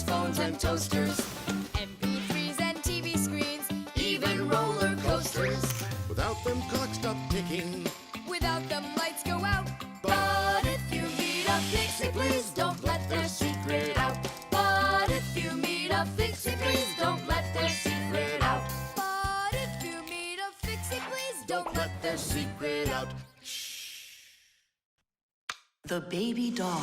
phones and toasters, MP3s and TV screens, even roller coasters. Without them, clocks stop ticking. Without them, lights go out. But if you meet a Fixie, please don't let their secret out. But if you meet a Fixie, please don't let their secret out. But if you meet a Fixie, please don't let their secret out. The baby doll.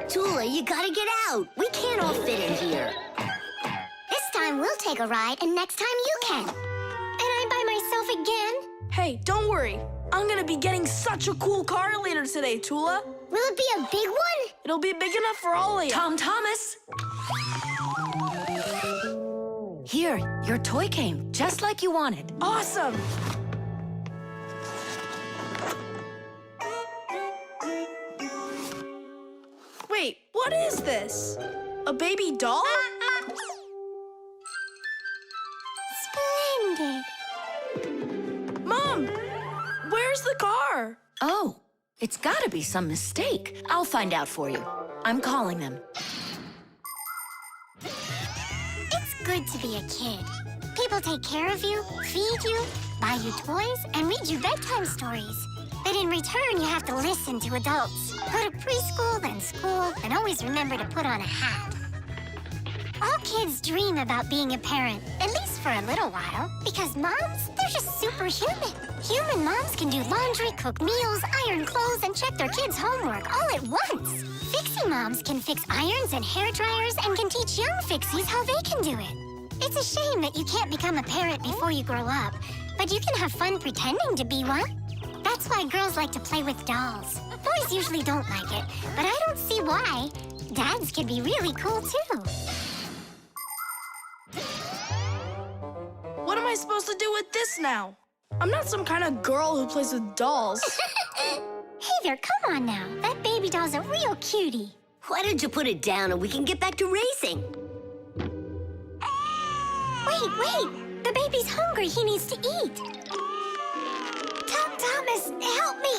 Tula, you gotta get out. We can't all fit in here. This time we'll take a ride, and next time you can. And I'm by myself again? Hey, don't worry. I'm gonna be getting such a cool car later today, Tula. Will it be a big one? It'll be big enough for all of you. Tom Thomas! Here, your toy came, just like you wanted. Awesome! Wait, what is this? A baby doll? Splendid. Mom, where's the car? Oh, it's gotta be some mistake. I'll find out for you. I'm calling them. It's good to be a kid. People take care of you, feed you, buy you toys, and read you bedtime stories. But in return, you have to listen to adults. Go to preschool, then school, and always remember to put on a hat. All kids dream about being a parent, at least for a little while, because moms, they're just superhuman. Human moms can do laundry, cook meals, iron clothes, and check their kids' homework all at once. Fixie moms can fix irons and hair dryers and can teach young Fixies how they can do it. It's a shame that you can't become a parent before you grow up, but you can have fun pretending to be one. That's why girls like to play with dolls. Boys usually don't like it, but I don't see why. Dads can be really cool, too. What am I supposed to do with this now? I'm not some kind of girl who plays with dolls. Hey there, come on now. That baby doll's a real cutie. Why don't you put it down and we can get back to racing? Wait. The baby's hungry. He needs to eat. Tom Thomas, help me.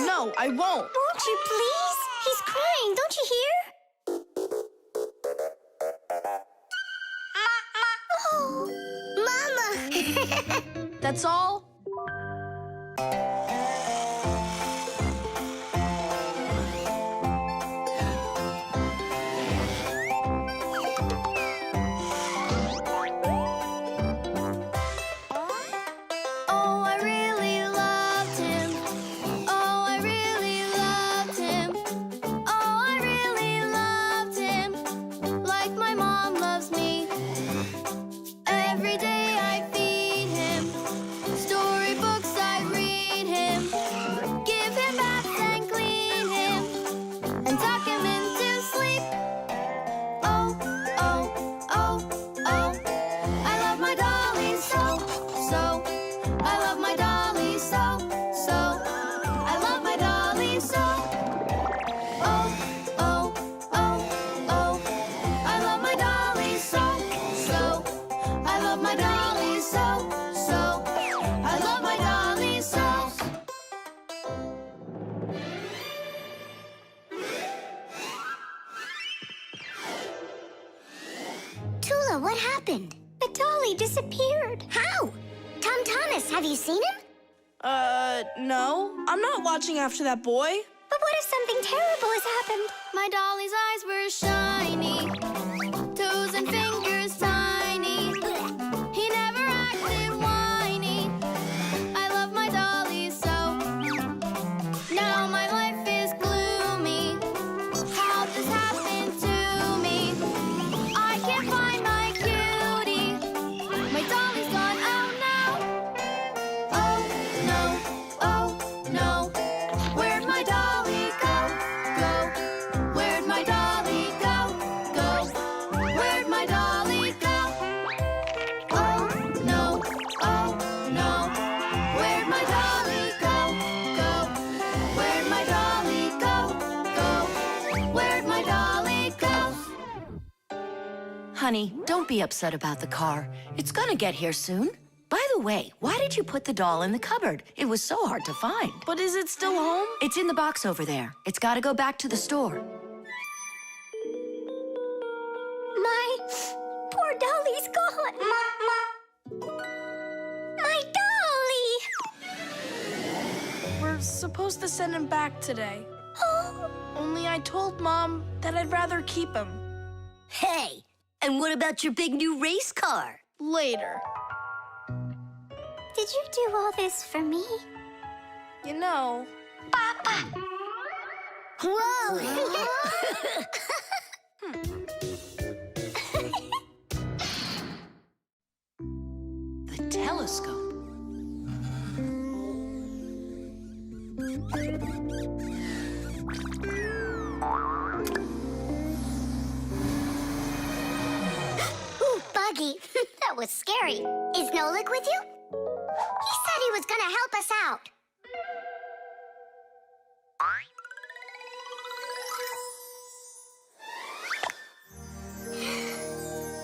No, I won't. Won't you please? He's crying, don't you hear? Oh, Mama! That's all? What happened? The dolly disappeared. How? Tom Thomas, have you seen him? No. I'm not watching after that boy. But what if something terrible has happened? My dolly's eyes were shiny, toes and fingers tiny. He never acted whiny. I love my dolly so. Now my life is gloomy. How this happened to me? I can't find my cutie. My dolly's gone, oh no. Oh no, oh no. Where'd my dolly go? Go. Where'd my dolly go? Go. Where'd my dolly go? Oh no, oh no. Where'd my dolly go? Go. Where'd my dolly go? Go. Where'd my dolly go? Honey, don't be upset about the car. It's gonna get here soon. By the way, why did you put the doll in the cupboard? It was so hard to find. But is it still home? It's in the box over there. It's got to go back to the store. My poor dolly's gone. My dolly! We're supposed to send him back today. Oh, Only I told Mom that I'd rather keep him. Hey, and what about your big new race car? Later. did you do all this for me? You know, Whoa! The telescope. Ooh, Buggy. That was scary. Is Nolik with you? He said he was gonna help us out.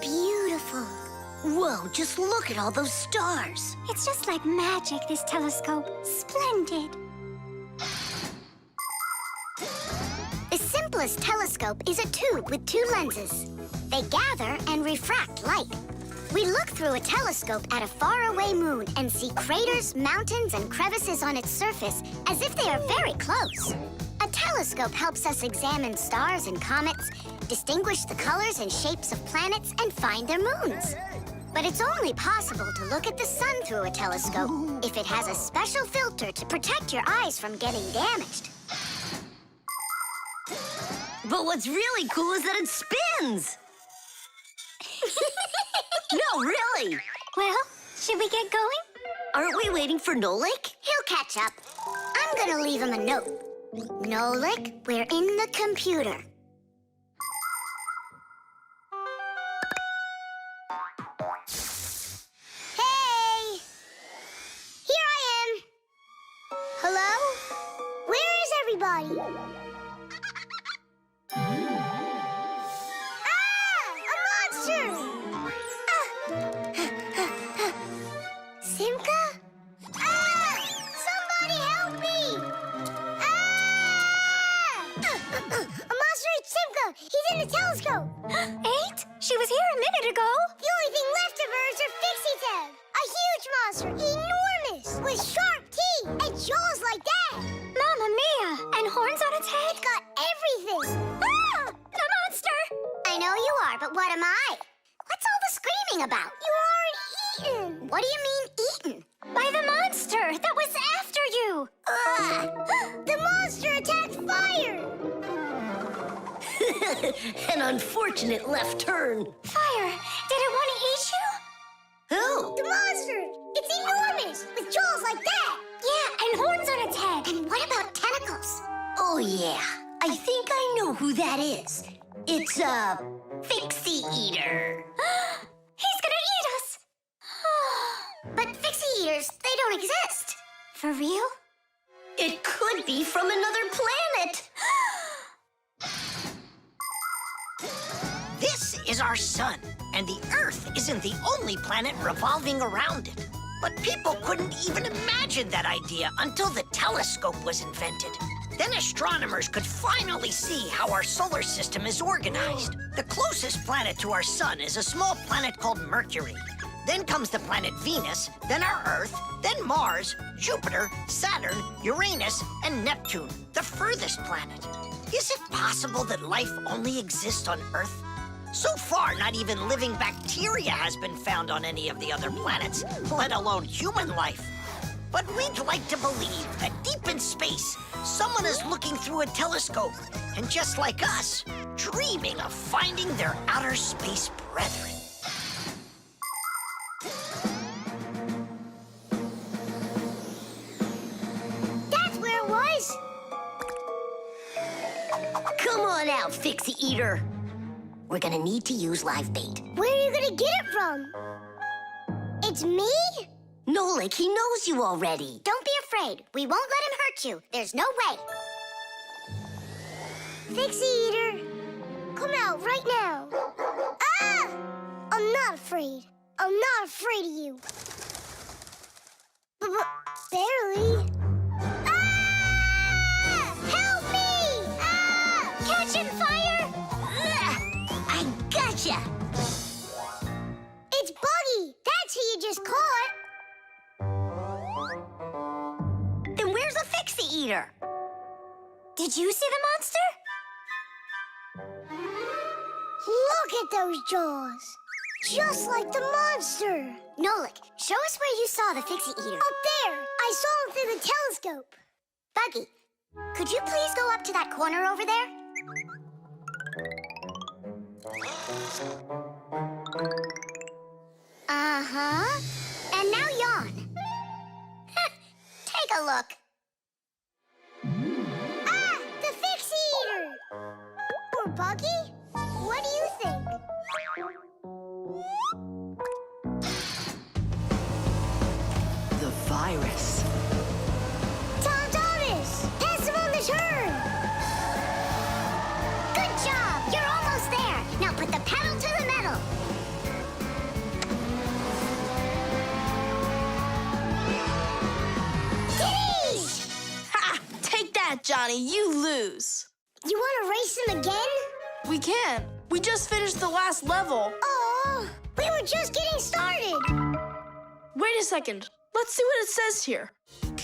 Beautiful. Whoa, just look at all those stars. It's just like magic, this telescope. Splendid. The simplest telescope is a tube with two lenses. They gather and refract light. We look through a telescope at a faraway moon and see craters, mountains, and crevices on its surface as if they are very close. A telescope helps us examine stars and comets, distinguish the colors and shapes of planets, and find their moons. But it's only possible to look at the sun through a telescope if it has a special filter to protect your eyes from getting damaged. But what's really cool is that it spins. No, really. Well, should we get going? Aren't we waiting for Nolik? He'll catch up. I'm gonna leave him a note. Nolik, we're in the computer. Hey! Here I am. Hello? Where is everybody? A monster! Simka? Somebody help me! A monster ate Simka! He's in the telescope! Ate? She was here a minute ago. The only thing left of her is her Fixie tag. A huge monster, enormous, with sharp teeth and jaws like that. Mamma mia! And horns on its head? It's got everything. Ah! The monster! I know you are, but what am I? What's all the screaming about? You aren't eaten. What do you mean eaten? By the monster that was after you. The monster attacked fire. An unfortunate left turn. Fire! Did it want to eat you? Who? The monster! It's enormous, with jaws like that! Yeah, and horns on its head. And what about tentacles? Oh, yeah. I think I know who that is. It's a Fixie eater. He's gonna eat us! But Fixie eaters, they don't exist. For real? It could be from another planet. This is our sun, and the Earth isn't the only planet revolving around it. But people couldn't even imagine that idea until the telescope was invented. Then astronomers could finally see how our solar system is organized. The closest planet to our sun is a small planet called Mercury. Then comes the planet Venus, then our Earth, then Mars, Jupiter, Saturn, Uranus, and Neptune, the furthest planet. Is it possible that life only exists on Earth? So far, not even living bacteria has been found on any of the other planets, let alone human life. But we'd like to believe that deep in space, someone is looking through a telescope, and just like us, dreaming of finding their outer space brethren. That's where it was! Come on out, Fixie eater. We're gonna need to use live bait. Where are you gonna get it from? It's me? Nolik, he knows you already. Don't be afraid. We won't let him hurt you. There's no way. Fixie eater, come out right now. Ah! I'm not afraid. I'm not afraid of you. Barely. Ah! Help me! Ah! Catching fire! I gotcha! It's Buggy! That's who you just caught! Then where's the Fixie Eater? Did you see the monster? Look at those jaws! Just like the monster! Nolik, show us where you saw the Fixie Eater. Up there! I saw him through the telescope. Buggy, could you please go up to that corner over there? Uh-huh. And now yawn. Take a look. Ah! The Fixie Eater! Or Buggy? What do you think? The virus. Tom Thomas! Pass him on the turn! Good job! You're almost there. Now put the pedal to the metal. Diddy! Ha! Take that, Johnny. You lose. You want to race him again? We can. We just finished the last level. Oh, we were just getting started. Wait a second. Let's see what it says here.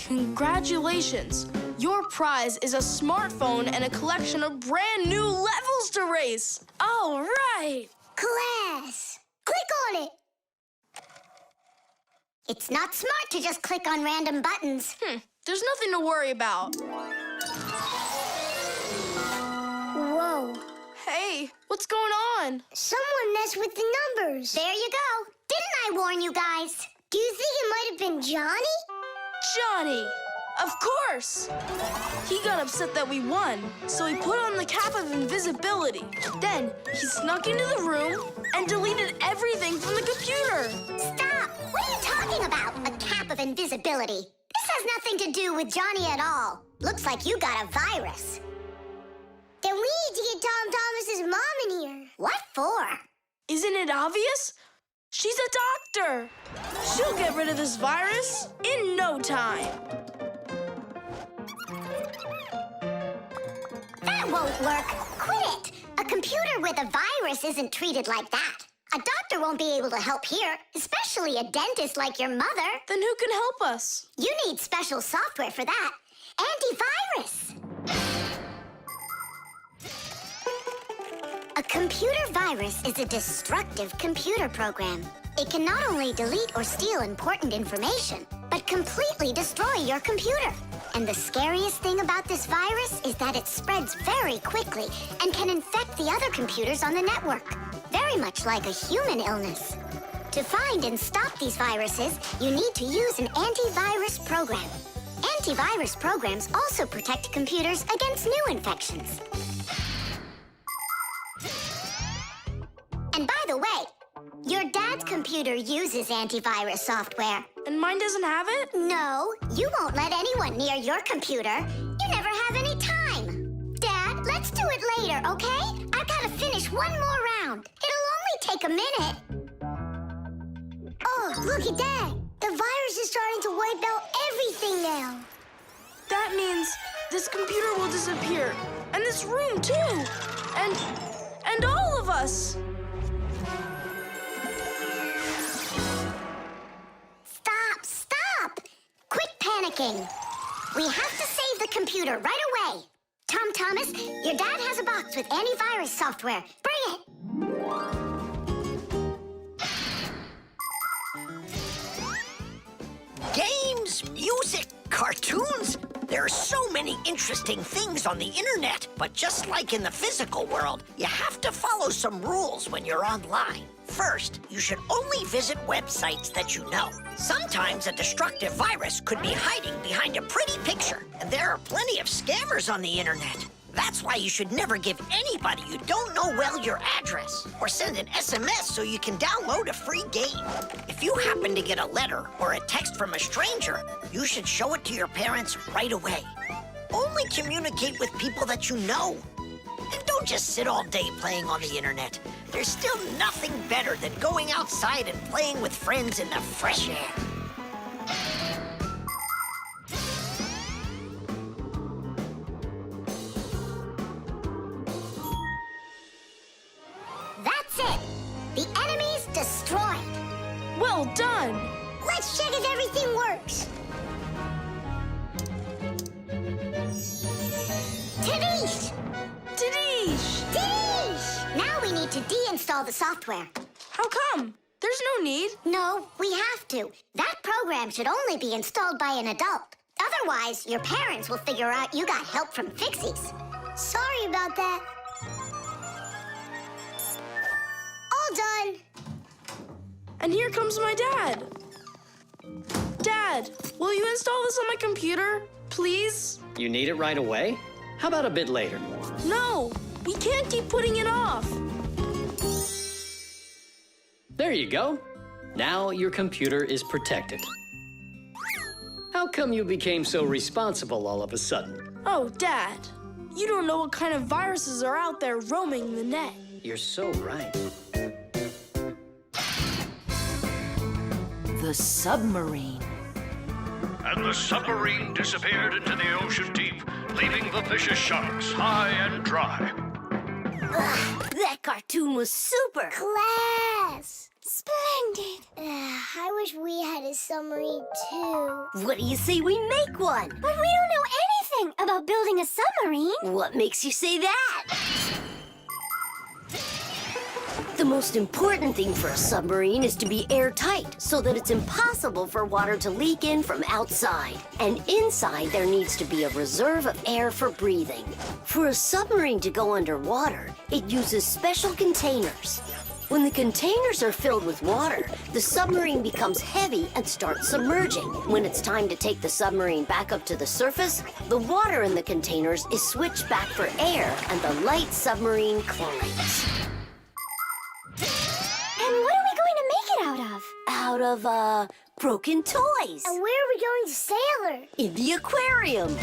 Congratulations. Your prize is a smartphone and a collection of brand new levels to race. All right. Class. Click on it. It's not smart to just click on random buttons. There's nothing to worry about. Whoa. Hey, what's going on? Someone messed with the numbers. There you go. Didn't I warn you guys? Do you think it might have been Johnny? Johnny! Of course! He got upset that we won, so he put on the cap of invisibility. Then he snuck into the room and deleted everything from the computer. Stop! What are you talking about? A cap of invisibility. This has nothing to do with Johnny at all. Looks like you got a virus. Then we need to get Tom Thomas's mom in here. What for? Isn't it obvious? She's a doctor. She'll get rid of this virus in no time. That won't work. Quit it. A computer with a virus isn't treated like that. A doctor won't be able to help here, especially a dentist like your mother. Then who can help us? You need special software for that. Antivirus. A computer virus is a destructive computer program. It can not only delete or steal important information, but completely destroy your computer. And the scariest thing about this virus is that it spreads very quickly and can infect the other computers on the network, very much like a human illness. To find and stop these viruses, you need to use an antivirus program. Antivirus programs also protect computers against new infections. And by the way, your dad's computer uses antivirus software. And mine doesn't have it? No, you won't let anyone near your computer. You never have any time. Dad, let's do it later, okay? I've got to finish one more round. It'll only take a minute. Oh, look at that. The virus is starting to wipe out everything now. That means this computer will disappear. And this room, too. And all of us. Stop! Quit panicking. We have to save the computer right away. Tom Thomas, your dad has a box with antivirus software. Bring it. Games, music, cartoons. There are so many interesting things on the internet, but just like in the physical world, you have to follow some rules when you're online. First, you should only visit websites that you know. Sometimes a destructive virus could be hiding behind a pretty picture, and there are plenty of scammers on the internet. That's why you should never give anybody you don't know well your address, or send an SMS so you can download a free game. If you happen to get a letter or a text from a stranger, you should show it to your parents right away. Only communicate with people that you know. And don't just sit all day playing on the internet. There's still nothing better than going outside and playing with friends in the fresh air. Well done! Let's check if everything works. Tadish! Tadish! Tadish! Now we need to deinstall the software. How come? There's no need. No, we have to. That program should only be installed by an adult. Otherwise, your parents will figure out you got help from Fixies. Sorry about that. All done. And here comes my dad. Dad, will you install this on my computer, please? You need it right away? How about a bit later? No, we can't keep putting it off. There you go. Now your computer is protected. How come you became so responsible all of a sudden? Oh, Dad, you don't know what kind of viruses are out there roaming the net. You're so right. The submarine. And the submarine disappeared into the ocean deep, leaving the vicious sharks high and dry. That cartoon was super. Class. Splendid. I wish we had a submarine too. What do you say we make one? But we don't know anything about building a submarine. What makes you say that? The most important thing for a submarine is to be airtight so that it's impossible for water to leak in from outside. And inside there needs to be a reserve of air for breathing. For a submarine to go underwater, it uses special containers. When the containers are filled with water, the submarine becomes heavy and starts submerging. When it's time to take the submarine back up to the surface, the water in the containers is switched back for air and the light submarine climbs. And what are we going to make it out of? Out of, broken toys. And where are we going to sail her? In the aquarium.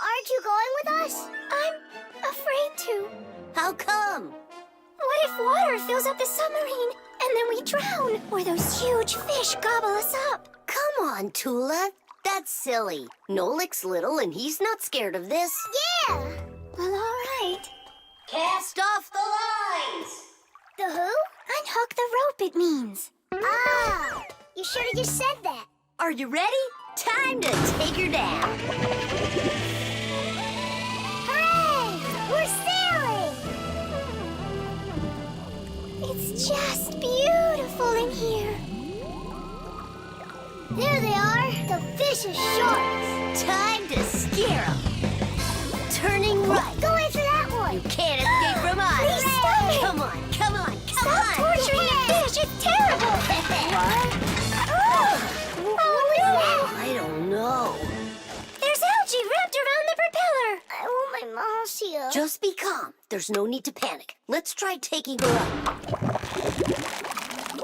Aren't you going with us? I'm afraid to. How come? What if water fills up the submarine and then we drown? Or those huge fish gobble us up? Come on, Tula. That's silly. Nolik's little and he's not scared of this. Yeah! Well, all right. Cast off the lines! The who? Unhook the rope, it means. Ah! You should have just said that. Are you ready? Time to take her down. Hooray! We're sailing! It's just beautiful in here. There they are, the vicious sharks. Time to scare 'em. Turning right. Go after that one. You can't escape from us. Please stop it. Come on, come on, come Stop on. torturing the fish. It's terrible. Oh, no. I don't know. There's algae wrapped around the propeller. I want my mom to see her. Just be calm. There's no need to panic. Let's try taking her up.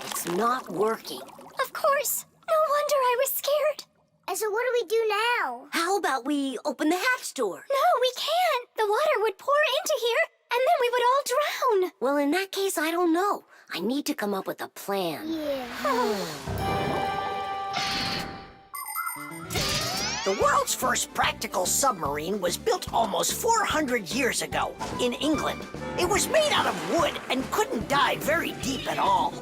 It's not working. Of course. No wonder I was scared. And so what do we do now? How about we open the hatch door? No, we can't. The water would pour into here, and then we would all drown. Well, in that case, I don't know. I need to come up with a plan. Yeah. The world's first practical submarine was built almost 400 years ago in England. It was made out of wood and couldn't dive very deep at all.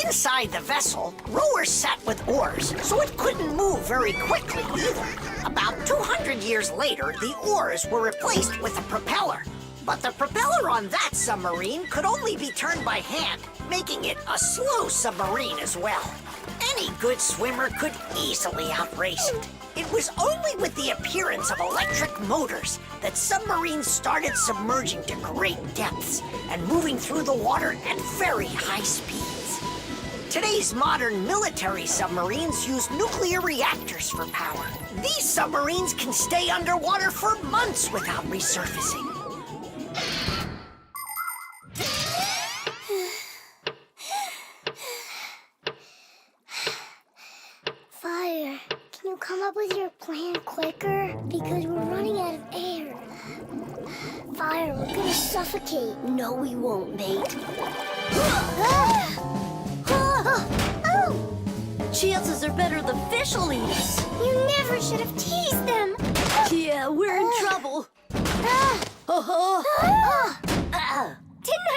Inside the vessel, rowers sat with oars, so it couldn't move very quickly either. About 200 years later, the oars were replaced with a propeller. But the propeller on that submarine could only be turned by hand, making it a slow submarine as well. Any good swimmer could easily outrace it. It was only with the appearance of electric motors that submarines started submerging to great depths and moving through the water at very high speeds. Today's modern military submarines use nuclear reactors for power. These submarines can stay underwater for months without resurfacing. Fire. Can Can you come up with your plan quicker? Because we're running out of air. Fire, we're gonna suffocate. No, we won't, mate. Chances are better the fish will eat us. You never should have teased them. Yeah, we're in trouble. Didn't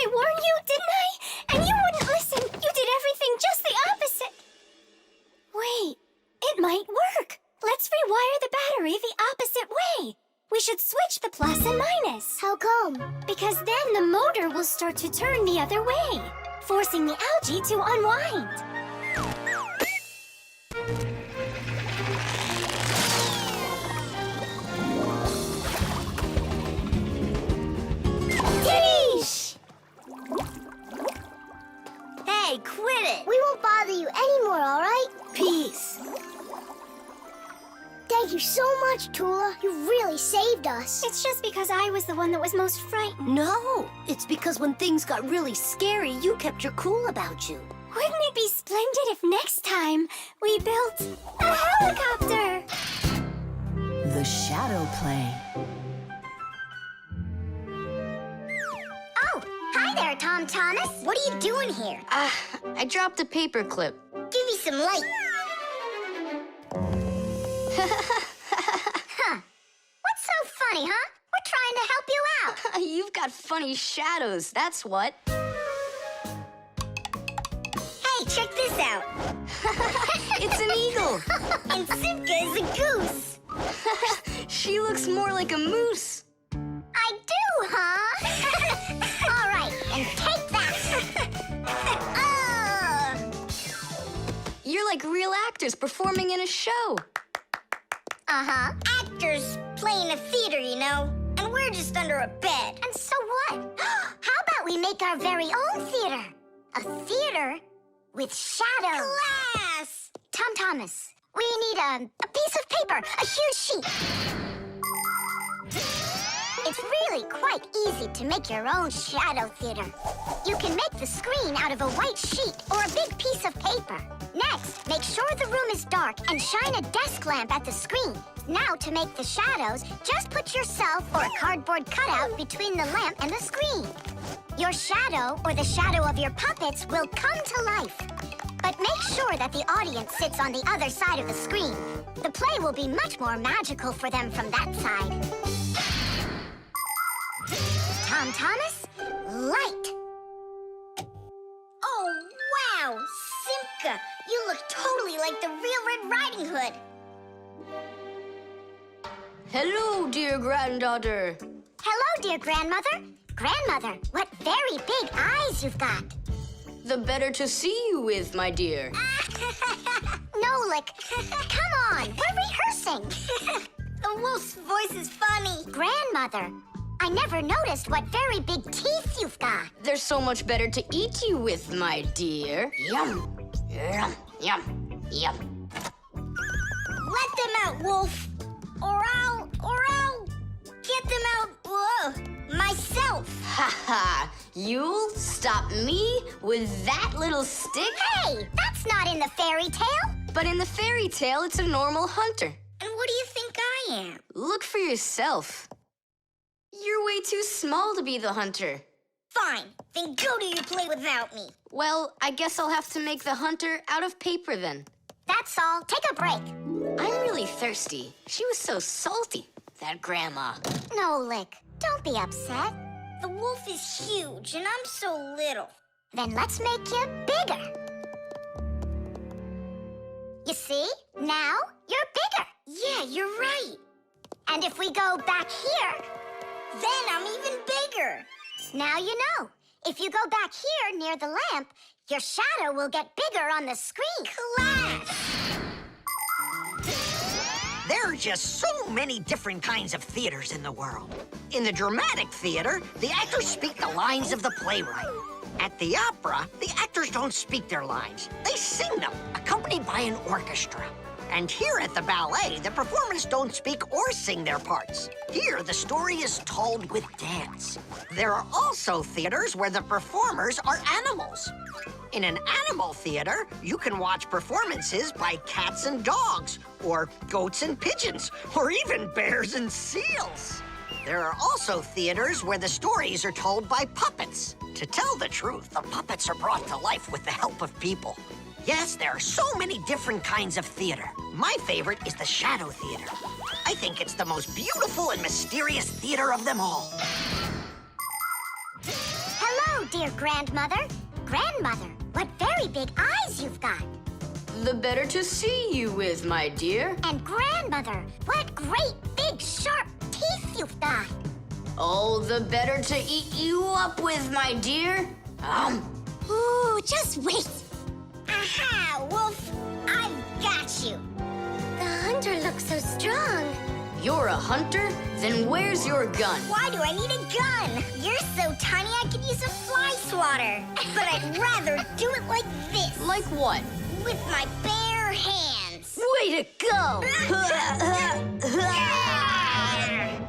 I warn you? Didn't I? And you wouldn't listen. You did everything just the opposite. Wait, it might work. Let's rewire the battery the opposite way. We should switch the plus and minus. How come? Because then the motor will start to turn the other way, forcing the algae to unwind. Dish! Hey, quit it. We won't bother you anymore, all right? Peace. Thank you so much, Tula. You really saved us. It's just because I was the one that was most frightened. No, it's because when things got really scary, you kept your cool about you. Wouldn't it be splendid if next time we built a helicopter? The shadow play. Oh, hi there, Tom Thomas. What are you doing here? I dropped a paper clip. Give me some light. Huh. What's so funny, huh? We're trying to help you out. You've got funny shadows, that's what. Hey, check this out. It's an eagle. And Simka is a goose. She looks more like a moose. I do, huh? All right, and take that. You're like real actors performing in a show. Uh-huh. Actors playing a theater, you know. And we're just under a bed. And so what? How about we make our very own theater? A theater with shadows. Class! Tom Thomas, we need a piece of paper, a huge sheet. It's really quite easy to make your own shadow theater. You can make the screen out of a white sheet or a big piece of paper. Next, make sure the room is dark and shine a desk lamp at the screen. Now, to make the shadows, just put yourself or a cardboard cutout between the lamp and the screen. Your shadow, or the shadow of your puppets, will come to life. But make sure that the audience sits on the other side of the screen. The play will be much more magical for them from that side. Tom Thomas, light. Oh, wow, Simka, you look totally like the real Red Riding Hood. Hello, dear granddaughter. Hello, dear grandmother. Grandmother, what very big eyes you've got. The better to see you with, my dear. Nolik, come on, we're rehearsing. The wolf's voice is funny. Grandmother, I never noticed what very big teeth you've got. They're so much better to eat you with, my dear. Yum, yum, yum, yum. Let them out, wolf. Or I'll get them out, myself. Ha ha! You'll stop me with that little stick? Hey, that's not in the fairy tale. But in the fairy tale, it's a normal hunter. And what do you think I am? Look for yourself. You're way too small to be the hunter. Fine, then go do your play without me. Well, I guess I'll have to make the hunter out of paper then. That's all. Take a break. I'm really thirsty. She was so salty, that grandma. Nolik, don't be upset. The wolf is huge, and I'm so little. Then let's make you bigger. You see? Now you're bigger. Yeah, you're right. And if we go back here, then I'm even bigger. Now you know. If you go back here near the lamp, your shadow will get bigger on the screen. Class! There are just so many different kinds of theaters in the world. In the dramatic theater, the actors speak the lines of the playwright. At the opera, the actors don't speak their lines. They sing them, accompanied by an orchestra. And here at the ballet, the performers don't speak or sing their parts. Here, the story is told with dance. There are also theaters where the performers are animals. In an animal theater, you can watch performances by cats and dogs, or goats and pigeons, or even bears and seals. There are also theaters where the stories are told by puppets. To tell the truth, the puppets are brought to life with the help of people. Yes, there are so many different kinds of theater. My favorite is the Shadow Theater. I think it's the most beautiful and mysterious theater of them all. Hello, dear grandmother. Grandmother, what very big eyes you've got. The better to see you with, my dear. And grandmother, what great big sharp teeth you've got. Oh, the better to eat you up with, my dear. Ooh, just wait. Aha, Wolf. I've got you. The hunter looks so strong. You're a hunter? Then where's your gun? Why do I need a gun? You're so tiny I could use a fly swatter. But I'd rather do it like this. Like what? With my bare hands. Way to go! Hooray!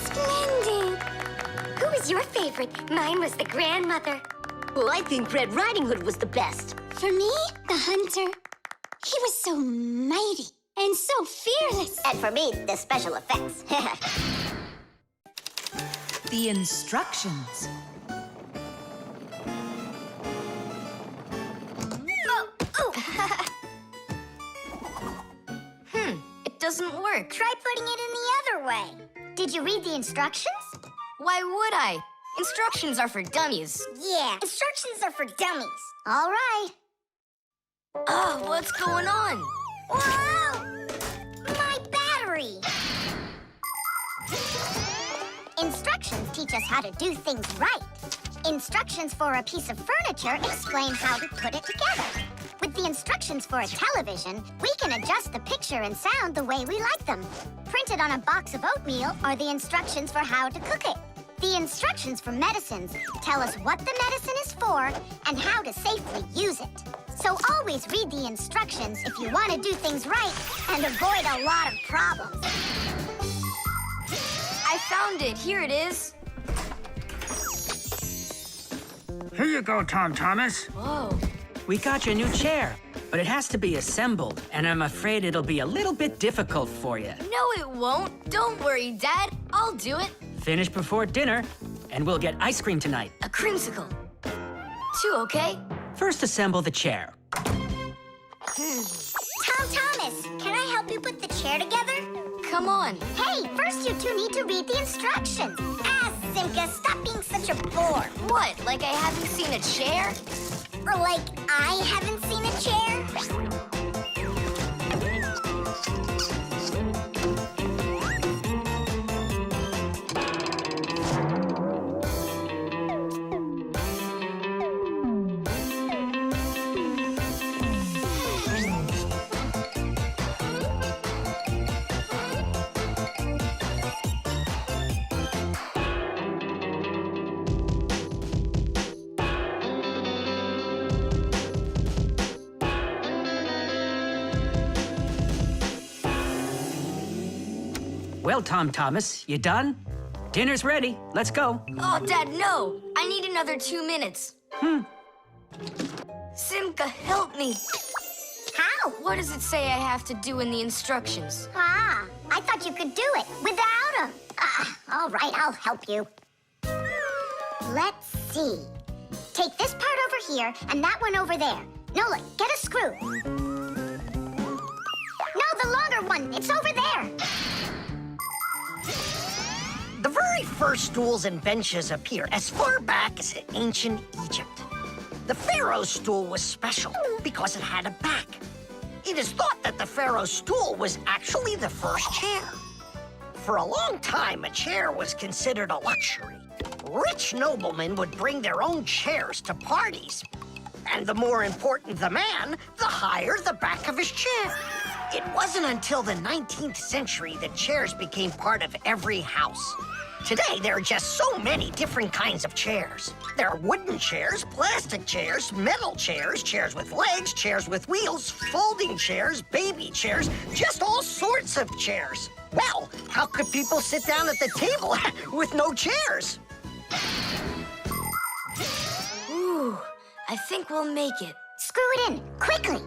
Splendid. Who was your favorite? Mine was the grandmother. Well, I think Red Riding Hood was the best. For me, the hunter. He was so mighty and so fearless. And for me, the special effects. The instructions. It doesn't work. Try putting it in the other way. Did you read the instructions? Why would I? Instructions are for dummies. Yeah, instructions are for dummies. All right. Oh, what's going on? Whoa! My battery! Instructions teach us how to do things right. Instructions for a piece of furniture explain how to put it together. With the instructions for a television, we can adjust the picture and sound the way we like them. Printed on a box of oatmeal are the instructions for how to cook it. The instructions for medicines tell us what the medicine is for and how to safely use it. So always read the instructions if you want to do things right and avoid a lot of problems. I found it. Here it is. Here you go, Tom Thomas. Whoa. We got you a new chair, but it has to be assembled, and I'm afraid it'll be a little bit difficult for you. No, it won't. Don't worry, Dad. I'll do it. Finish before dinner, and we'll get ice cream tonight. A creamsicle. 2, okay? First, assemble the chair. Tom Thomas, can I help you put the chair together? Come on. Hey, first you two need to read the instructions. Ah, Simka, stop being such a bore. What, like I haven't seen a chair? Or like I haven't seen a chair? Well, Tom Thomas, you done? Dinner's ready. Let's go. Oh, Dad, no. I need another 2 minutes. Simka, help me. How? What does it say I have to do in the instructions? Ah, I thought you could do it without them. All right, I'll help you. Let's see. Take this part over here and that one over there. Nolik, get a screw. No, the longer one. It's over there. The very first stools and benches appear as far back as ancient Egypt. The pharaoh's stool was special because it had a back. It is thought that the pharaoh's stool was actually the first chair. For a long time, a chair was considered a luxury. Rich noblemen would bring their own chairs to parties. And the more important the man, the higher the back of his chair. It wasn't until the 19th century that chairs became part of every house. Today, there are just so many different kinds of chairs. There are wooden chairs, plastic chairs, metal chairs, chairs with legs, chairs with wheels, folding chairs, baby chairs, just all sorts of chairs. Well, how could people sit down at the table with no chairs? Ooh, I think we'll make it. Screw it in, quickly.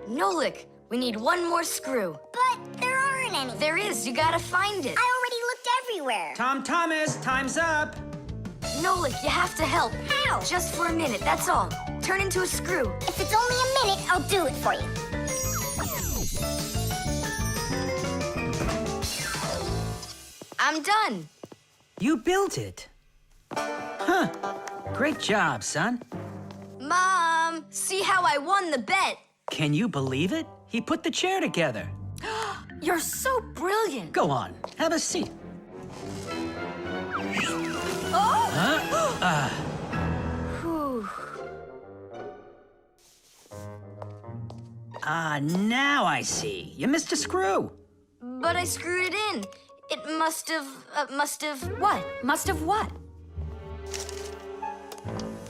Nolik, we need one more screw. But there aren't any. There is, you gotta find it. I already looked everywhere. Tom Thomas, time's up. Nolik, you have to help. How? Just for a minute, that's all. Turn into a screw. If it's only a minute, I'll do it for you. I'm done. You built it. Huh. Great job, son. Mom, see how I won the bet. Can you believe it? He put the chair together. You're so brilliant. Go on, have a seat. Oh! Whew. Now I see. You missed a screw. But I screwed it in. It must have. What? Must have what?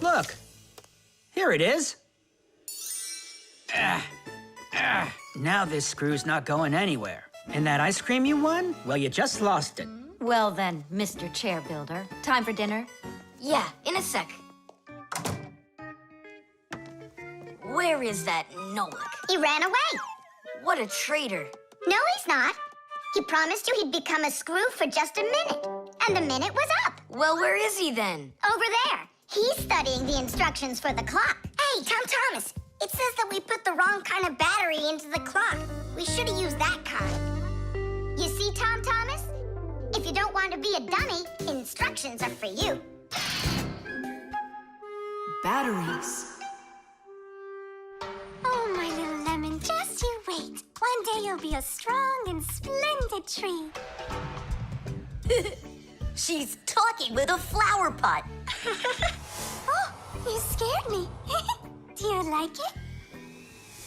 Look. Here it is. Now this screw's not going anywhere. And that ice cream you won? Well, you just lost it. Well then, Mr. Chair Builder, time for dinner? Yeah, in a sec. Where is that Nolik? He ran away. What a traitor. No, he's not. He promised you he'd become a screw for just a minute. And the minute was up. Well, where is he then? Over there. He's studying the instructions for the clock. Hey, Tom Thomas. It says that we put the wrong kind of battery into the clock. We should have used that kind. You see, Tom Thomas? If you don't want to be a dummy, instructions are for you. Batteries. Oh, my little lemon, just you wait. One day you'll be a strong and splendid tree. She's talking with a flower pot. Oh, you scared me. Do you like it?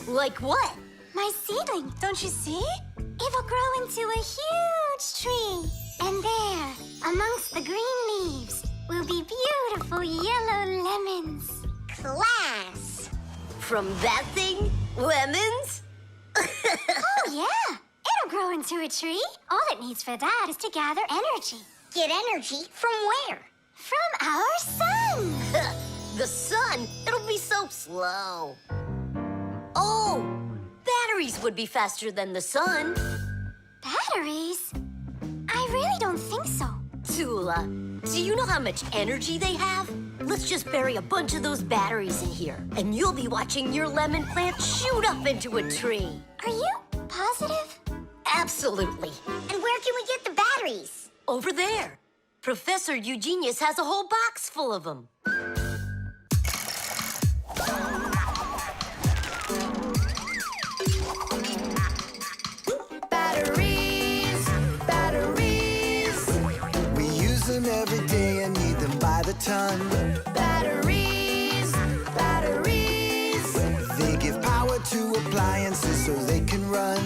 Like what? My seedling, don't you see? It will grow into a huge tree. And there, amongst the green leaves, will be beautiful yellow lemons. Class. From that thing? Lemons? Oh, yeah. It'll grow into a tree. All it needs for that is to gather energy. Get energy from where? From our sun. The sun? It'll be so slow. Oh, batteries would be faster than the sun. Batteries? I really don't think so. Tula, do you know how much energy they have? Let's just bury a bunch of those batteries in here, and you'll be watching your lemon plant shoot up into a tree. Are you positive? Absolutely. And where can we get the batteries? Over there. Professor Eugenius has a whole box full of them. Batteries, batteries, We use them every day and need them by the ton. batteries, batteries, They give power to appliances so they can run.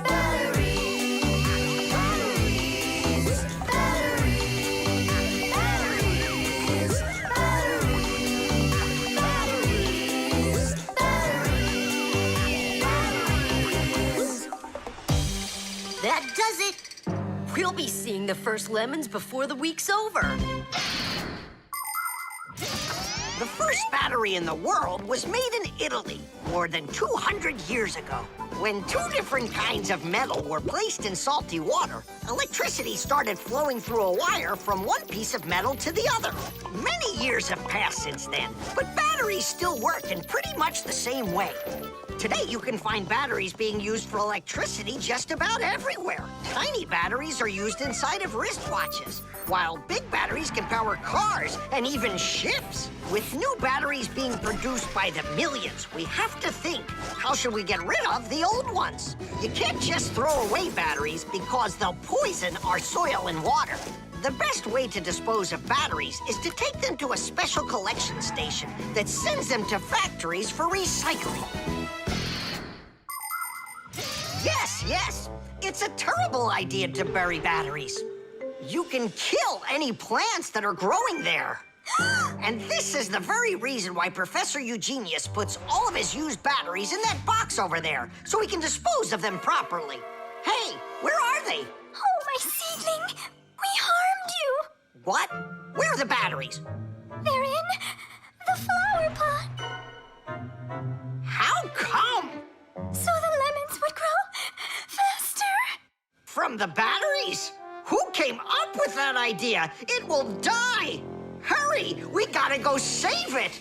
batteries, batteries, batteries, batteries, batteries, batteries. That does it. We'll be seeing the first lemons before the week's over. The first battery in the world was made in Italy more than 200 years ago. When two different kinds of metal were placed in salty water, electricity started flowing through a wire from one piece of metal to the other. Many years have passed since then, but batteries still work in pretty much the same way. Today, you can find batteries being used for electricity just about everywhere. Tiny batteries are used inside of wristwatches, while big batteries can power cars and even ships. With new batteries being produced by the millions, we have to think, how should we get rid of the old ones? You can't just throw away batteries because they'll poison our soil and water. The best way to dispose of batteries is to take them to a special collection station that sends them to factories for recycling. Yes, it's a terrible idea to bury batteries. You can kill any plants that are growing there. And this is the very reason why Professor Eugenius puts all of his used batteries in that box over there, so he can dispose of them properly. Hey, where are they? What? Where are the batteries? They're in the flower pot. How come? So the lemons would grow faster. From the batteries? Who came up with that idea? It will die! Hurry! We gotta go save it!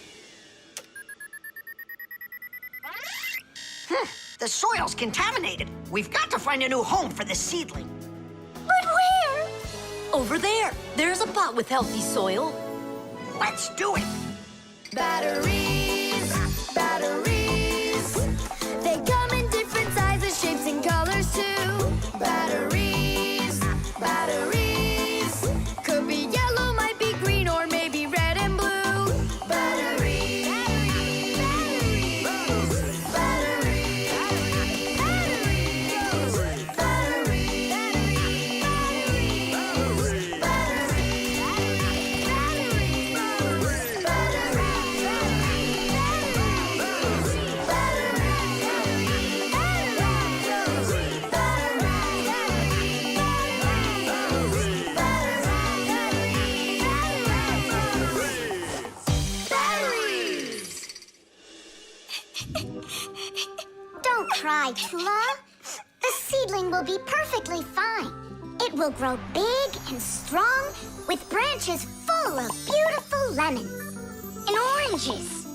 The soil's contaminated. We've got to find a new home for the seedling. But where? Over there. There's a pot with healthy soil. Let's do it! Batteries, batteries. They come in different sizes, shapes, and colors too. Batteries, batteries. Could be yellow, might be green, or maybe red and blue. Batteries, batteries, batteries, batteries, Don't cry, Tula. The seedling will be perfectly fine. It will grow big and strong with branches full of beautiful lemons and oranges.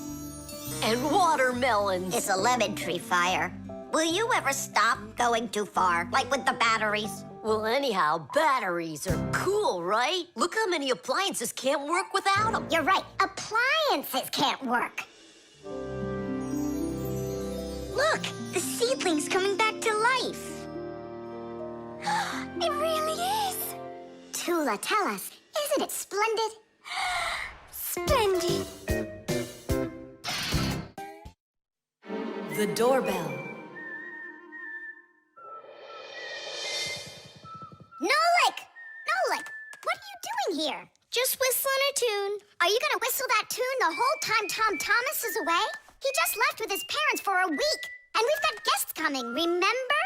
And watermelons. It's a lemon tree fire. Will you ever stop going too far, like with the batteries? Well, anyhow, batteries are cool, right? Look how many appliances can't work without them. You're right. Appliances can't work. Look, the seedling's coming back to life. It really is. Tula, tell us, isn't it splendid? Splendid. The doorbell. Nolik! Nolik, what are you doing here? Just whistling a tune. Are you gonna whistle that tune the whole time Tom Thomas is away? He just left with his parents for a week, and we've got guests coming, remember?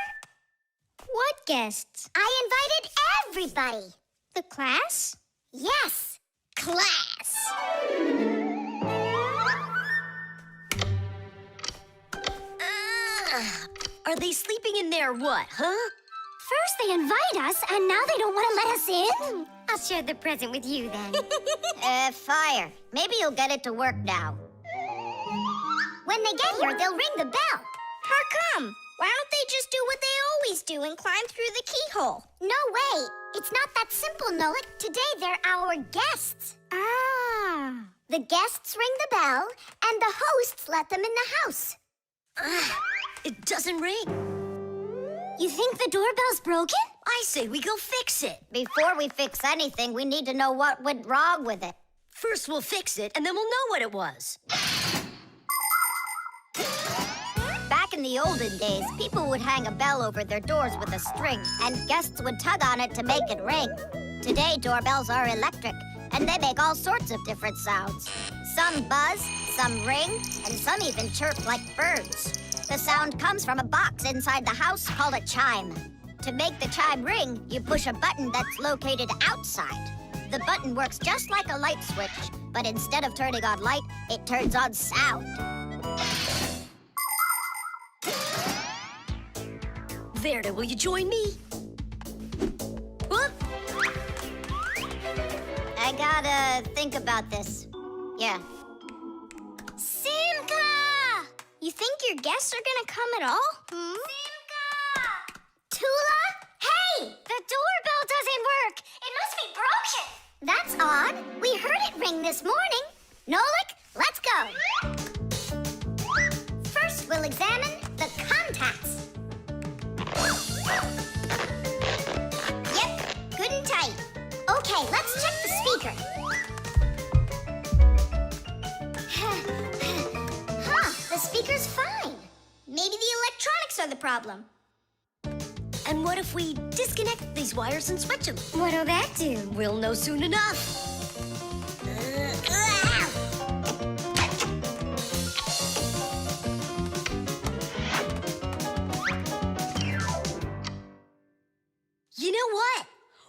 What guests? I invited everybody. The class? Yes, class. Are they sleeping in there what, huh? First they invite us, and now they don't want to let us in? I'll share the present with you then. Fire. Maybe you'll get it to work now. When they get here, they'll ring the bell. How come? Why don't they just do what they always do and climb through the keyhole? No way. It's not that simple, Nolik. Today they're our guests. Ah. The guests ring the bell, and the hosts let them in the house. It doesn't ring. You think the doorbell's broken? I say we go fix it. Before we fix anything, we need to know what went wrong with it. First we'll fix it, and then we'll know what it was. Back in the olden days, people would hang a bell over their doors with a string, and guests would tug on it to make it ring. Today, doorbells are electric, and they make all sorts of different sounds. Some buzz, some ring, and some even chirp like birds. The sound comes from a box inside the house called a chime. To make the chime ring, you push a button that's located outside. The button works just like a light switch, but instead of turning on light, it turns on sound. Verda, will you join me? Whoop! I gotta think about this. Yeah. Simka! You think your guests are gonna come at all? Simka! Tula? Hey! The doorbell doesn't work. It must be broken. That's odd. We heard it ring this morning. Nolik, let's go. First, we'll examine the contacts. Yep, good and tight. Okay, let's check the speaker. The speaker's fine. Maybe the electronics are the problem. And what if we disconnect these wires and switch them? What'll that do? We'll know soon enough. You know what?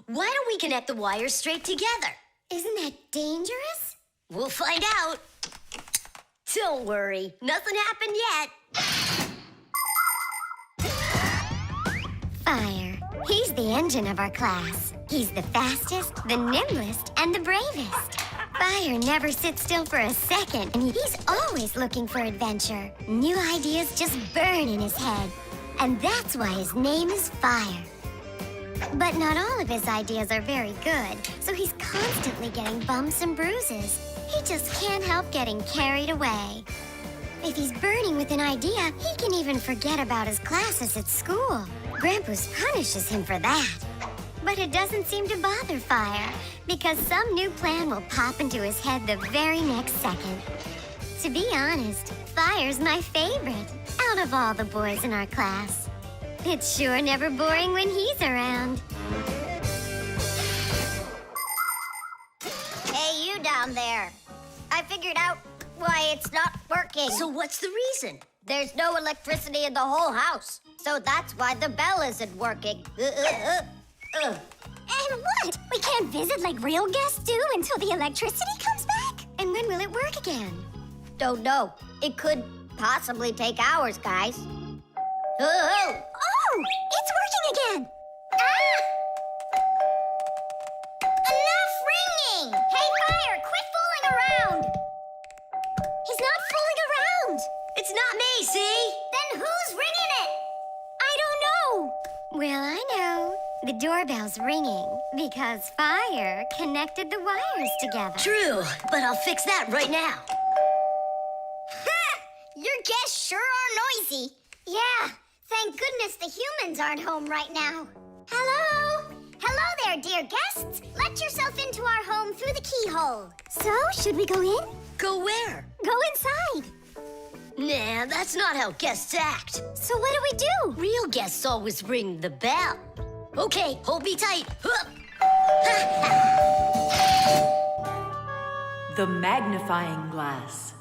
Why don't we connect the wires straight together? Isn't that dangerous? We'll find out. Don't worry, nothing happened yet. Fire. He's the engine of our class. He's the fastest, the nimblest, and the bravest. Fire never sits still for a second, and he's always looking for adventure. New ideas just burn in his head. And that's why his name is Fire. But not all of his ideas are very good, so he's constantly getting bumps and bruises. He just can't help getting carried away. If he's burning with an idea, he can even forget about his classes at school. Grampus punishes him for that. But it doesn't seem to bother Fire, because some new plan will pop into his head the very next second. To be honest, Fire's my favorite out of all the boys in our class. It's sure never boring when he's around. Hey, you down there. I figured out why it's not working. So what's the reason? There's no electricity in the whole house. So that's why the bell isn't working. And what? We can't visit like real guests do until the electricity comes back? And when will it work again? Don't know. It could possibly take hours, guys. Oh, it's working again. Ah! Enough ringing! Hey, Fire, quit fooling around! He's not fooling around. It's not me, see? Then who's ringing it? I don't know. Well, I know. The doorbell's ringing because Fire connected the wires together. True, but I'll fix that right now. Ha! Your guests sure are noisy. Yeah, thank goodness the humans aren't home right now. Hello? Hello there, dear guests. Let yourself into our home through the keyhole. So, should we go in? Go where? Go inside. Nah, that's not how guests act. So what do we do? Real guests always ring the bell. Okay, hold me tight. The magnifying glass.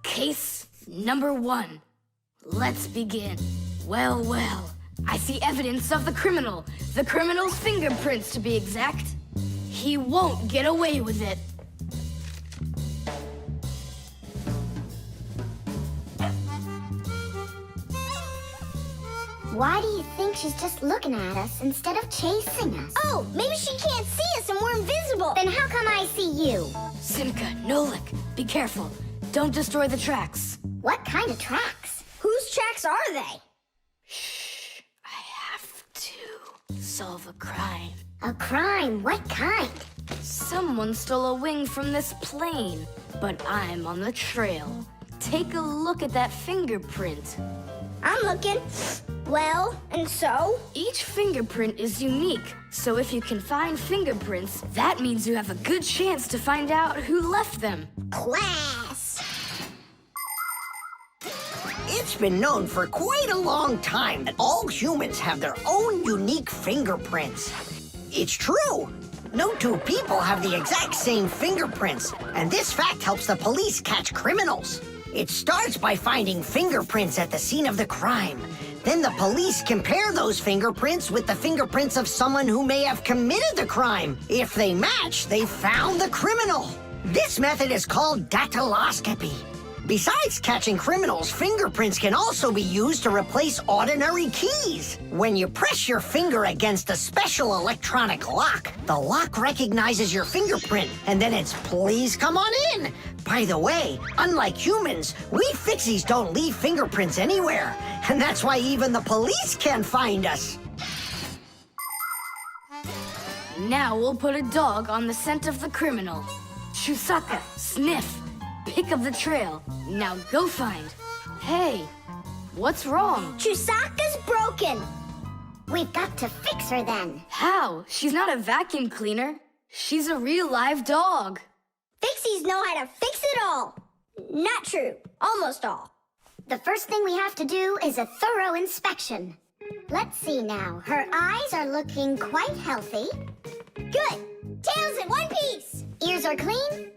Case number 1. Let's begin. Well, well. I see evidence of the criminal. The criminal's fingerprints, to be exact. He won't get away with it. Why do you think she's just looking at us instead of chasing us? Oh, maybe she can't see us and we're invisible. Then how come I see you? Simka, Nolik, be careful. Don't destroy the tracks. What kind of tracks? Whose tracks are they? Shh. I have to solve a crime. A crime? What kind? Someone stole a wing from this plane, but I'm on the trail. Take a look at that fingerprint. I'm looking. Well, and so? Each fingerprint is unique, so if you can find fingerprints, that means you have a good chance to find out who left them. Class! It's been known for quite a long time that all humans have their own unique fingerprints. It's true. No two people have the exact same fingerprints, and this fact helps the police catch criminals. It starts by finding fingerprints at the scene of the crime. Then the police compare those fingerprints with the fingerprints of someone who may have committed the crime. If they match, they found the criminal. This method is called dactyloscopy. Besides catching criminals, fingerprints can also be used to replace ordinary keys. When you press your finger against a special electronic lock, the lock recognizes your fingerprint, and then it's please come on in. By the way, unlike humans, we Fixies don't leave fingerprints anywhere, and that's why even the police can't find us. Now we'll put a dog on the scent of the criminal. Chusaka, sniff. Pick up the trail. Now go find. Hey, what's wrong? Chusaka's broken. We've got to fix her then. How? She's not a vacuum cleaner. She's a real live dog. Fixies know how to fix it all. Not true. Almost all. The first thing we have to do is a thorough inspection. Let's see now. Her eyes are looking quite healthy. Good. Tails in one piece. Ears are clean.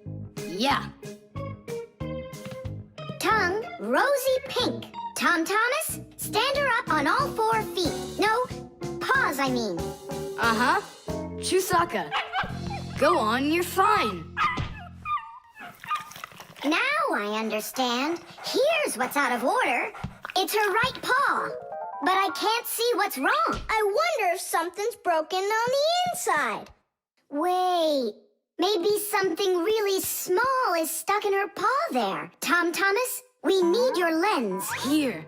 Yeah. Tongue, rosy pink. Tom Thomas, stand her up on all 4 feet. No, paws, I mean. Uh-huh. Chusaka, Go on, you're fine. Now I understand. Here's what's out of order. It's her right paw. But I can't see what's wrong. I wonder if something's broken on the inside. Wait, maybe something really small is stuck in her paw there. Thomas, we need your lens. Here.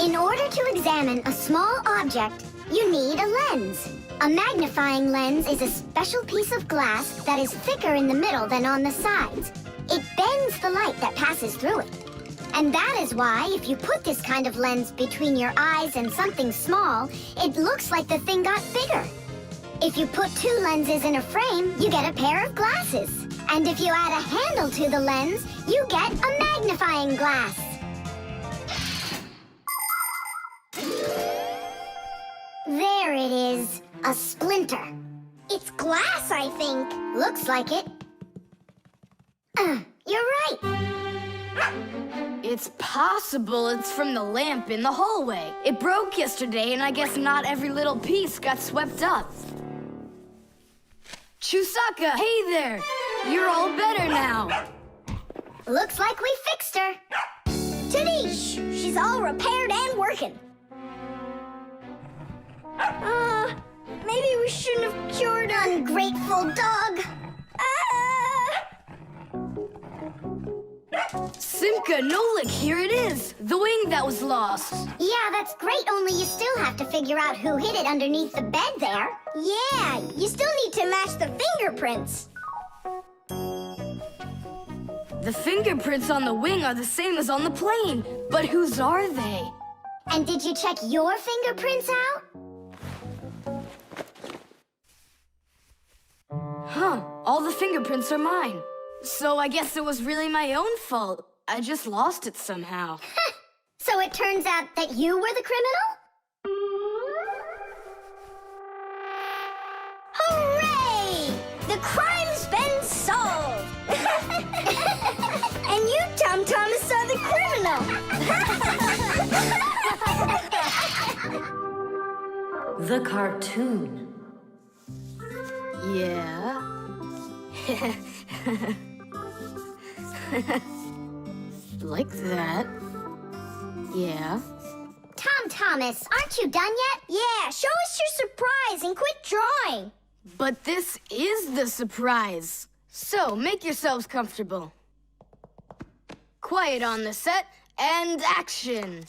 In order to examine a small object, you need a lens. A magnifying lens is a special piece of glass that is thicker in the middle than on the sides. It bends the light that passes through it. And that is why, if you put this kind of lens between your eyes and something small, it looks like the thing got bigger. If you put two lenses in a frame, you get a pair of glasses. And if you add a handle to the lens, you get a magnifying glass. There it is, a splinter. It's glass, I think. Looks like it. You're right. It's possible it's from the lamp in the hallway. It broke yesterday, and I guess not every little piece got swept up. Chusaka, hey there! You're all better now. Looks like we fixed her. Tadish! She's all repaired and working. Maybe we shouldn't have cured her. Ungrateful dog. Simka, Nolik, here it is. The wing that was lost. Yeah, that's great, only you still have to figure out who hid it underneath the bed there. Yeah, you still need to match the fingerprints. The fingerprints on the wing are the same as on the plane. But whose are they? And did you check your fingerprints out? Huh, all the fingerprints are mine. So I guess it was really my own fault. I just lost it somehow. So it turns out that you were the criminal? Hooray! The crime's been solved! And you, Thomas, are the criminal! The cartoon. Yeah. Like that. Yeah. Thomas, aren't you done yet? Yeah, show us your surprise and quit drawing. But this is the surprise. So make yourselves comfortable. Quiet on the set and action.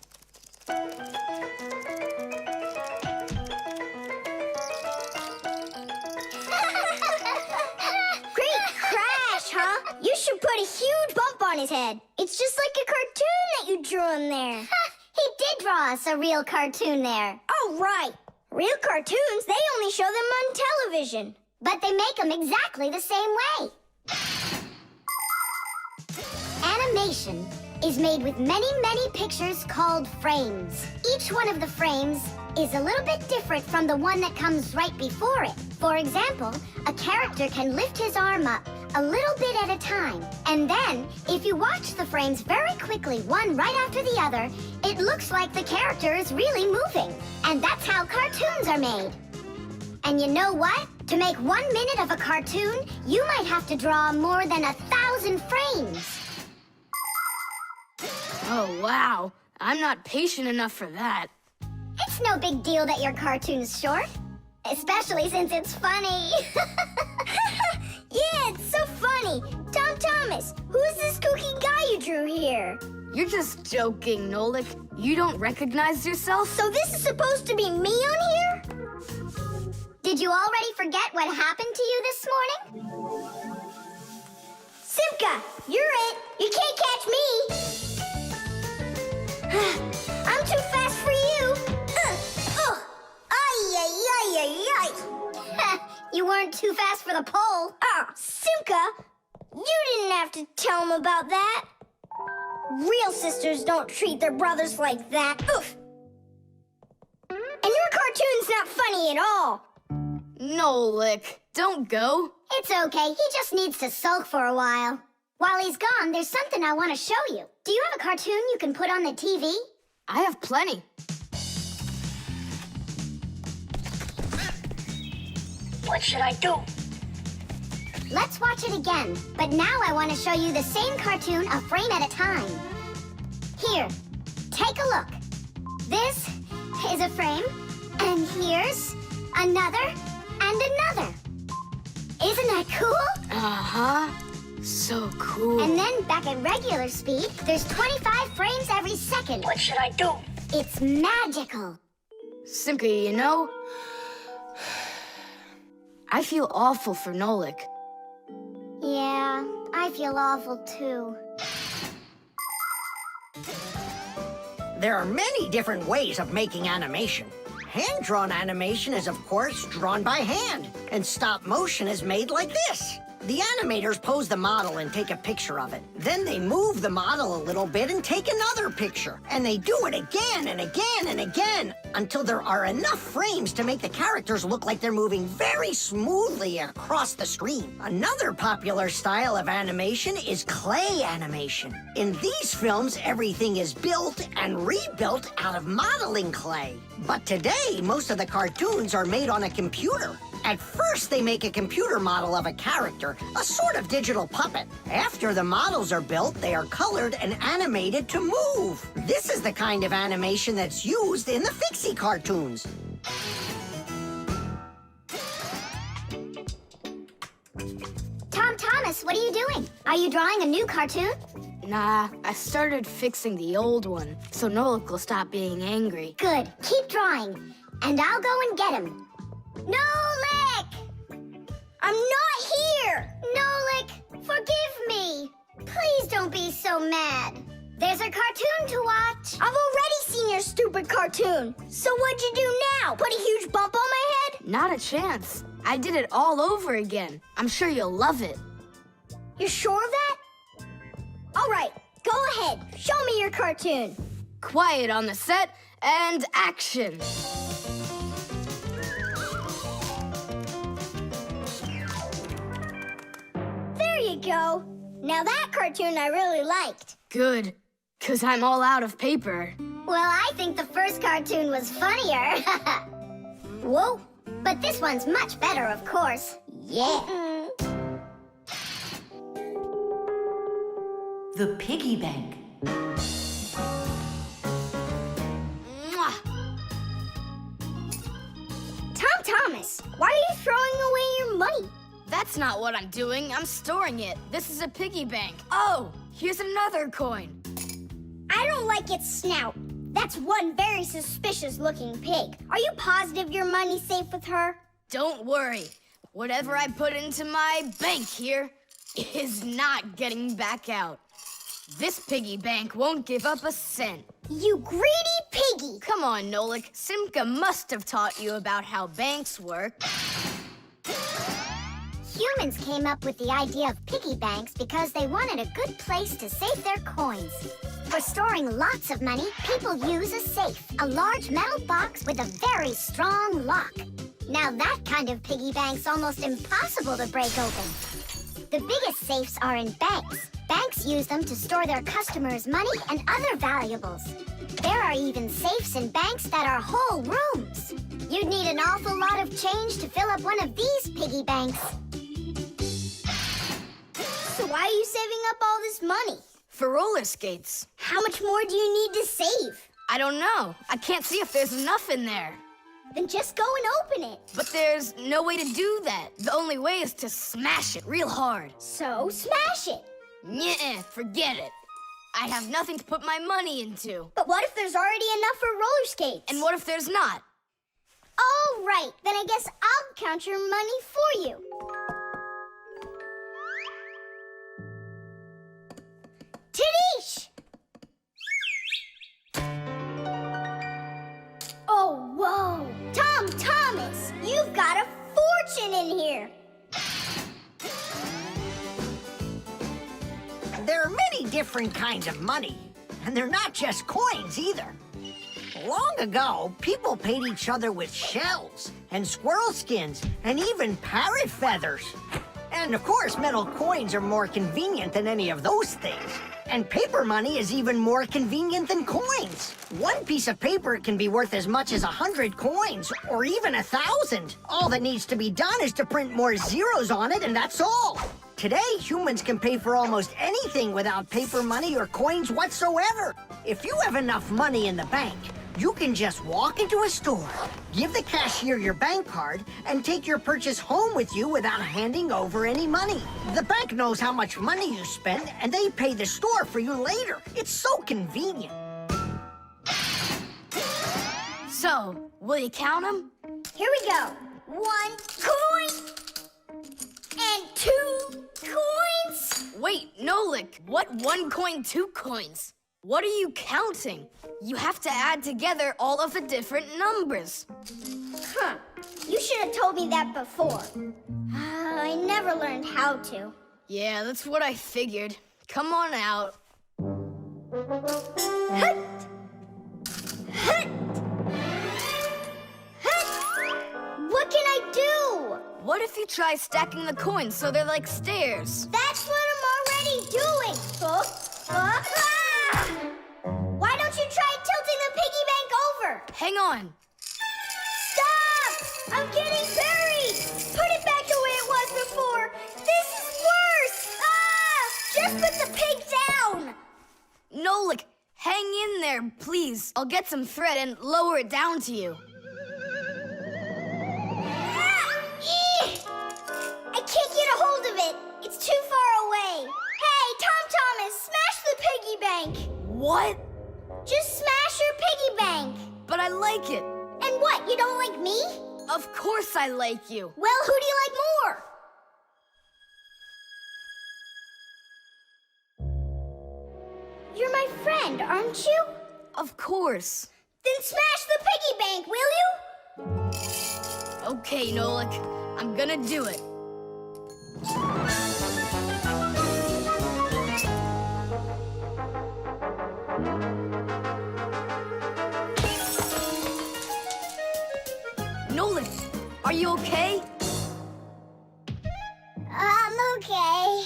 You should put a huge bump on his head. It's just like a cartoon that you drew in there. He did draw us a real cartoon there. Oh, right. Real cartoons, they only show them on television. But they make them exactly the same way. Animation is made with many, many pictures called frames. Each one of the frames is a little bit different from the one that comes right before it. For example, a character can lift his arm up a little bit at a time. And then, if you watch the frames very quickly, one right after the other, it looks like the character is really moving. And that's how cartoons are made. And you know what? To make 1 minute of a cartoon, you might have to draw more than 1,000 frames. Oh, wow. I'm not patient enough for that. It's no big deal that your cartoon's short. Especially since it's funny. Yeah, it's so funny. Thomas, who is this kooky guy you drew here? You're just joking, Nolik. You don't recognize yourself? So this is supposed to be me on here? Did you already forget what happened to you this morning? Simka, you're it. You can't catch me. I'm too fast for you. You weren't too fast for the pole. Simka, you didn't have to tell him about that. Real sisters don't treat their brothers like that. Oof. And your cartoon's not funny at all. Nolik, don't go. It's okay. He just needs to sulk for a while. While he's gone, there's something I want to show you. Do you have a cartoon you can put on the TV? I have plenty. What should I do? Let's watch it again, but now I want to show you the same cartoon a frame at a time. Here, take a look. This is a frame, and here's another and another. Isn't that cool? Uh-huh. So cool. And then back at regular speed, there's 25 frames every second. What should I do? It's magical. Simka, you know, I feel awful for Nolik. Yeah, I feel awful too. There are many different ways of making animation. Hand-drawn animation is, of course, drawn by hand, and stop motion is made like this. The animators pose the model and take a picture of it. Then they move the model a little bit and take another picture. And they do it again and again and again until there are enough frames to make the characters look like they're moving very smoothly across the screen. Another popular style of animation is clay animation. In these films, everything is built and rebuilt out of modeling clay. But today, most of the cartoons are made on a computer. At first, they make a computer model of a character, a sort of digital puppet. After the models are built, they are colored and animated to move. This is the kind of animation that's used in the Fixie cartoons. Tom Thomas, what are you doing? Are you drawing a new cartoon? Nah, I started fixing the old one, so Nolik will stop being angry. Good. Keep drawing, and I'll go and get him. Nolik! I'm not here! Nolik, forgive me. Please don't be so mad. There's a cartoon to watch. I've already seen your stupid cartoon. So what'd you do now? Put a huge bump on my head? Not a chance. I did it all over again. I'm sure you'll love it. You sure of that? All right, go ahead. Show me your cartoon. Quiet on the set, and action. There you go. Now that cartoon I really liked. Good, 'cause I'm all out of paper. Well, I think the first cartoon was funnier. Whoa, but this one's much better, of course. Yeah. The Piggy Bank. Mwah. Tom Thomas, why are you throwing away your money? That's not what I'm doing. I'm storing it. This is a piggy bank. Oh, here's another coin. I don't like its snout. That's one very suspicious-looking pig. Are you positive your money's safe with her? Don't worry. Whatever I put into my bank here is not getting back out. This piggy bank won't give up a cent. You greedy piggy! Come on, Nolik. Simka must have taught you about how banks work. Humans came up with the idea of piggy banks because they wanted a good place to save their coins. For storing lots of money, people use a safe, a large metal box with a very strong lock. Now that kind of piggy bank's almost impossible to break open. The biggest safes are in banks. Banks use them to store their customers' money and other valuables. There are even safes in banks that are whole rooms. You'd need an awful lot of change to fill up one of these piggy banks. So why are you saving up all this money? For roller skates. How much more do you need to save? I don't know. I can't see if there's enough in there. Then just go and open it. But there's no way to do that. The only way is to smash it real hard. So smash it. Nyeh, forget it. I have nothing to put my money into. But what if there's already enough for roller skates? And what if there's not? All right, then I guess I'll count your money for you. Tidish! Oh, whoa! Tom Thomas, you've got a fortune in here! There are many different kinds of money, and they're not just coins either. Long ago, people paid each other with shells and squirrel skins and even parrot feathers. And of course, metal coins are more convenient than any of those things. And paper money is even more convenient than coins. One piece of paper can be worth as much as 100 coins, or even 1,000. All that needs to be done is to print more zeros on it, and that's all. Today, humans can pay for almost anything without paper money or coins whatsoever. If you have enough money in the bank, you can just walk into a store, give the cashier your bank card, and take your purchase home with you without handing over any money. The bank knows how much money you spend, and they pay the store for you later. It's so convenient. So, will you count them? Here we go. 1 coin and 2 coins. Wait, Nolik, what 1 coin, 2 coins? What are you counting? You have to add together all of the different numbers. Huh. You should have told me that before. I never learned how to. Yeah, that's what I figured. Come on out. Hut! Hut! Hut! What can I do? What if you try stacking the coins so they're like stairs? That's what I'm already doing. Ah! Why don't you try tilting the piggy bank over? Hang on. Stop! I'm getting buried! Put it back the way it was before! This is worse! Ah! Just put the pig down! Nolik, hang in there, please. I'll get some thread and lower it down to you. I can't get a hold of it. It's too far away. Hey, Tom Thomas, smash the piggy bank. What? Just smash your piggy bank. But I like it. And what, you don't like me? Of course I like you. Well, who do you like more? You're my friend, aren't you? Of course. Then smash the piggy bank, will you? Okay, Nolik. I'm gonna do it. Nolik, are you okay? I'm okay.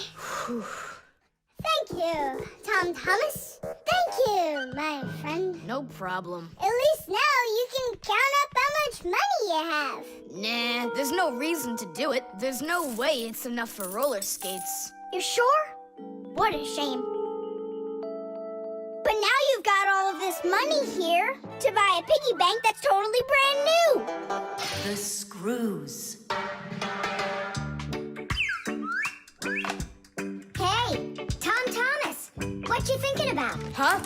Thank you, Tom Thomas. Thank you, my friend. No problem. At least now you can count up how much money you have. Nah, there's no reason to do it. There's no way it's enough for roller skates. You sure? What a shame. But now you've got all of this money here to buy a piggy bank that's totally brand new. The screws. Hey, Tom Thomas, what you thinking about? Huh?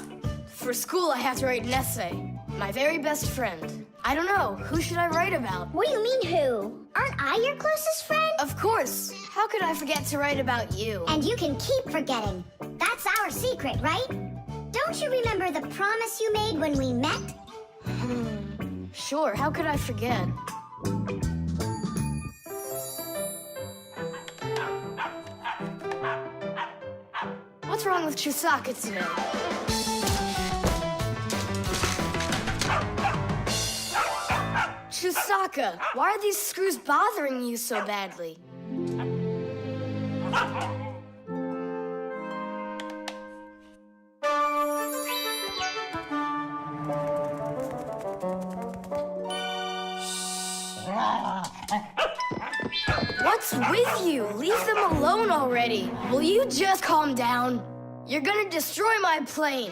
For school, I have to write an essay. My very best friend. I don't know. Who should I write about? What do you mean, who? Aren't I your closest friend? Of course. How could I forget to write about you? And you can keep forgetting. That's our secret, right? Don't you remember the promise you made when we met? Sure, how could I forget? What's wrong with Chusaka today? Chusaka, why are these screws bothering you so badly? What's with you? Leave them alone already. Will you just calm down? You're gonna destroy my plane.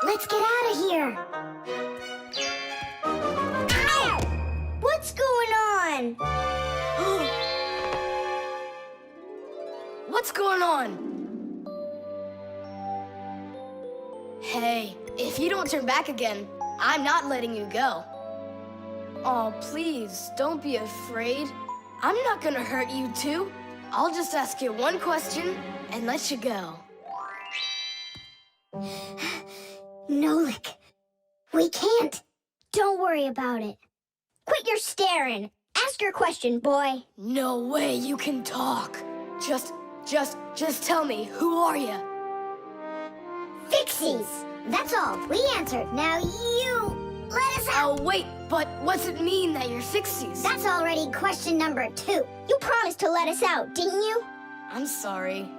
Let's get out of here. Ow! What's going on? What's going on? Hey, if you don't turn back again, I'm not letting you go. Oh, please, don't be afraid. I'm not gonna hurt you too. I'll just ask you one question and let you go. Nolik, we can't. Don't worry about it. Quit your staring. Ask your question, boy. No way you can talk. Just tell me, who are you? Fixies. That's all. We answered. Now you... Let us out! Oh, wait, but what's it mean that you're Fixies? That's already question number 2. You promised to let us out, didn't you? I'm sorry.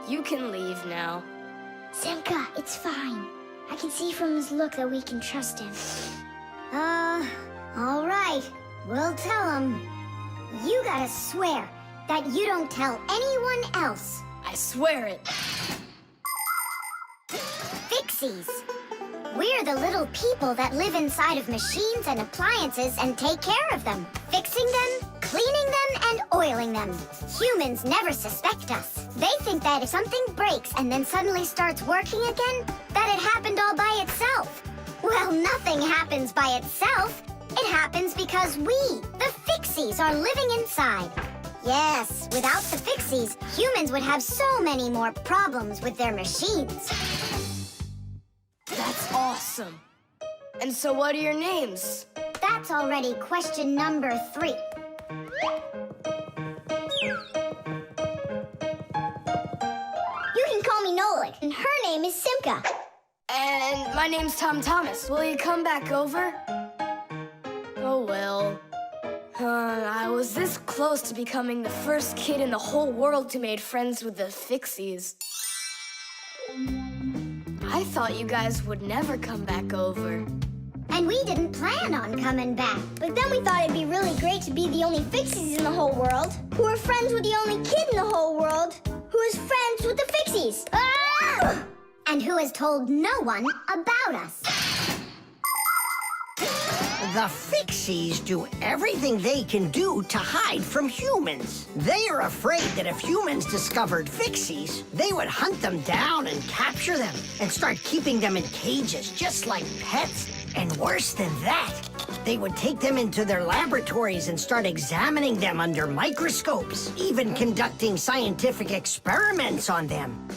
You can leave now. Simka, it's fine. I can see from his look that we can trust him. All right. We'll tell him. You gotta swear that you don't tell anyone else. I swear it. Fixies. We're the little people that live inside of machines and appliances and take care of them. Fixing them, cleaning them, and oiling them. Humans never suspect us. They think that if something breaks and then suddenly starts working again, that it happened all by itself. Well, nothing happens by itself. It happens because we, the Fixies, are living inside. Yes, without the Fixies, humans would have so many more problems with their machines. That's awesome. And so what are your names? That's already question number 3. You can call me Nolik, and her name is Simka. And my name's Tom Thomas. Will you come back over? Oh, well. I was this close to becoming the first kid in the whole world who made friends with the Fixies. I thought you guys would never come back over. And we didn't plan on coming back. But then we thought it'd be really great to be the only Fixies in the whole world, who are friends with the only kid in the whole world, who is friends with the Fixies. Ah! And who has told no one about us. The Fixies do everything they can do to hide from humans. They are afraid that if humans discovered Fixies, they would hunt them down and capture them and start keeping them in cages just like pets. And worse than that, they would take them into their laboratories and start examining them under microscopes, even conducting scientific experiments on them.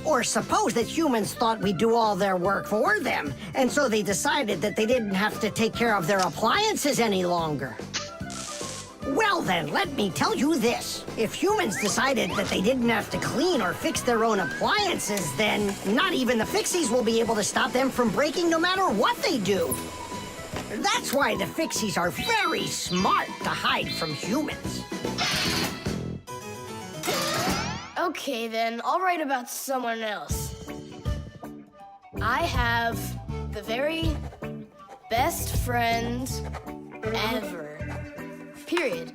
Or suppose that humans thought we'd do all their work for them, and so they decided that they didn't have to take care of their appliances any longer. Well then, let me tell you this. If humans decided that they didn't have to clean or fix their own appliances, then not even the Fixies will be able to stop them from breaking no matter what they do. That's why the Fixies are very smart to hide from humans. Okay, then, I'll write about someone else. I have the very best friend ever. Period.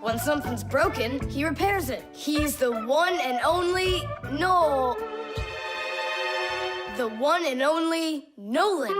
When something's broken, he repairs it. He's the one and only the one and only Nolan.